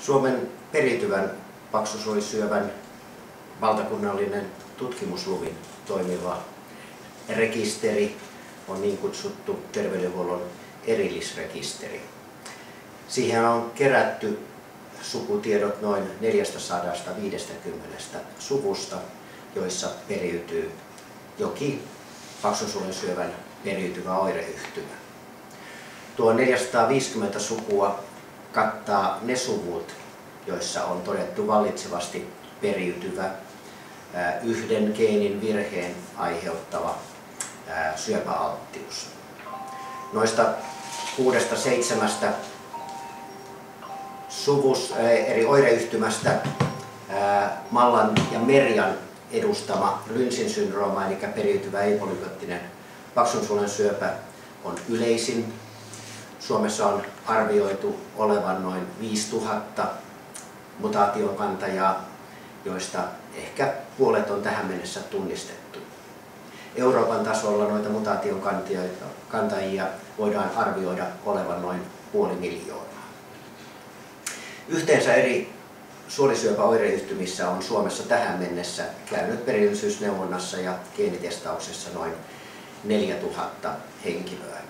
Suomen periytyvän paksusuolisyövän valtakunnallinen tutkimusluvin toimiva rekisteri on niin kutsuttu terveydenhuollon erillisrekisteri. Siihen on kerätty sukutiedot noin 450 suvusta, joissa periytyy jokin paksusuolisyövän periytyvä oireyhtymä. Tuo 450 sukua kattaa ne suvut, joissa on todettu vallitsevasti periytyvä yhden geenin virheen aiheuttava syöpäalttius. Noista 6-7 eri oireyhtymästä Mallan ja Merian edustama Lynsin syndrooma, eli periytyvä ei-polykoottinen paksunsuolen syöpä, on yleisin. Suomessa on arvioitu olevan noin 5000 mutaatiokantajaa, joista ehkä puolet on tähän mennessä tunnistettu. Euroopan tasolla noita mutaatiokantajia voidaan arvioida olevan noin 500 000. Yhteensä eri suolisyöpäoireyhtymissä on Suomessa tähän mennessä käynyt perillisyysneuvonnassa ja geenitestauksessa noin 4000 henkilöä.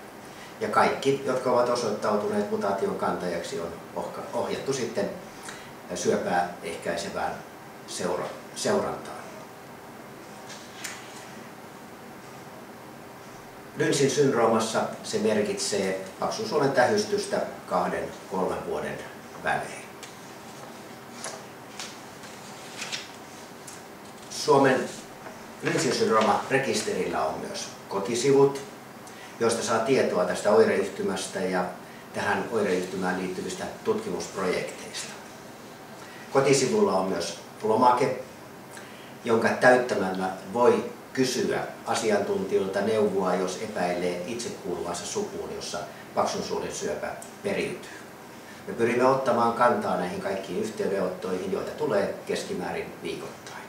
Ja kaikki, jotka ovat osoittautuneet mutaation kantajaksi, on ohjattu sitten syöpää ehkäisevään seurantaan. Lynsin syndroomassa se merkitsee paksusuolen tähystystä 2-3 vuoden välein. Suomen Lynsin syndrooma-rekisterillä on myös kotisivut, joista saa tietoa tästä oireyhtymästä ja tähän oireyhtymään liittyvistä tutkimusprojekteista. Kotisivulla on myös lomake, jonka täyttämällä voi kysyä asiantuntijoilta neuvoa, jos epäilee itse kuuluvansa sukuun, jossa paksunsuolisyöpä periytyy. Me pyrimme ottamaan kantaa näihin kaikkiin yhteydenottoihin, joita tulee keskimäärin viikoittain.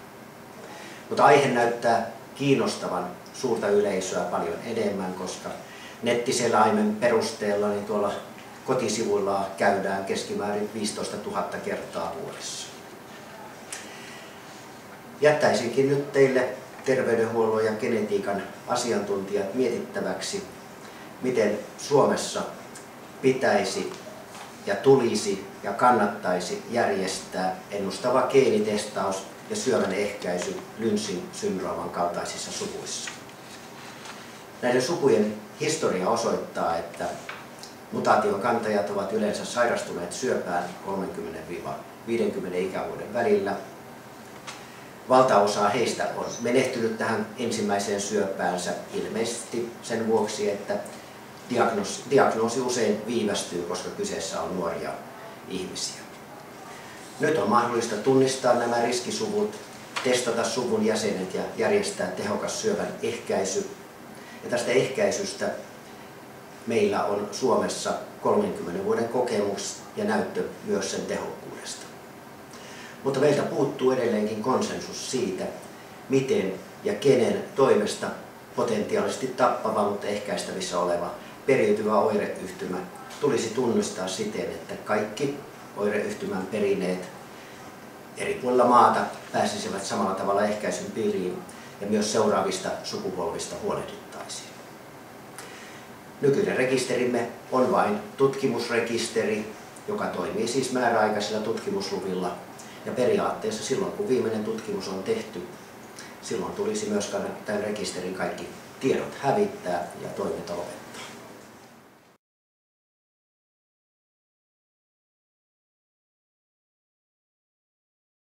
Mutta aihe näyttää kiinnostavan suurta yleisöä paljon enemmän, koska nettiselaimen perusteella niin tuolla kotisivuilla käydään keskimäärin 15 000 kertaa vuodessa. Jättäisinkin nyt teille terveydenhuollon ja genetiikan asiantuntijat mietittäväksi, miten Suomessa pitäisi ja tulisi ja kannattaisi järjestää ennustava geenitestaus ja syövän ehkäisy Lynsin syndrooman kaltaisissa suvuissa. Näiden sukujen historia osoittaa, että mutaation kantajat ovat yleensä sairastuneet syöpään 30-50 ikävuoden välillä. Valtaosa heistä on menehtynyt tähän ensimmäiseen syöpäänsä ilmeisesti sen vuoksi, että diagnoosi usein viivästyy, koska kyseessä on nuoria ihmisiä. Nyt on mahdollista tunnistaa nämä riskisuvut, testata suvun jäsenet ja järjestää tehokas syövän ehkäisy. Ja tästä ehkäisystä meillä on Suomessa 30 vuoden kokemus ja näyttö myös sen tehokkuudesta. Mutta meiltä puuttuu edelleenkin konsensus siitä, miten ja kenen toimesta potentiaalisesti tappava, mutta ehkäistävissä oleva periytyvä oireyhtymä tulisi tunnistaa siten, että kaikki oireyhtymän perineet eri puolilla maata pääsisivät samalla tavalla ehkäisyn piiriin ja myös seuraavista sukupolvista huolehdittaisiin. Nykyinen rekisterimme on vain tutkimusrekisteri, joka toimii siis määräaikaisilla tutkimusluvilla, ja periaatteessa silloin kun viimeinen tutkimus on tehty, silloin tulisi myös tämän rekisterin kaikki tiedot hävittää ja toiminta lopettaa.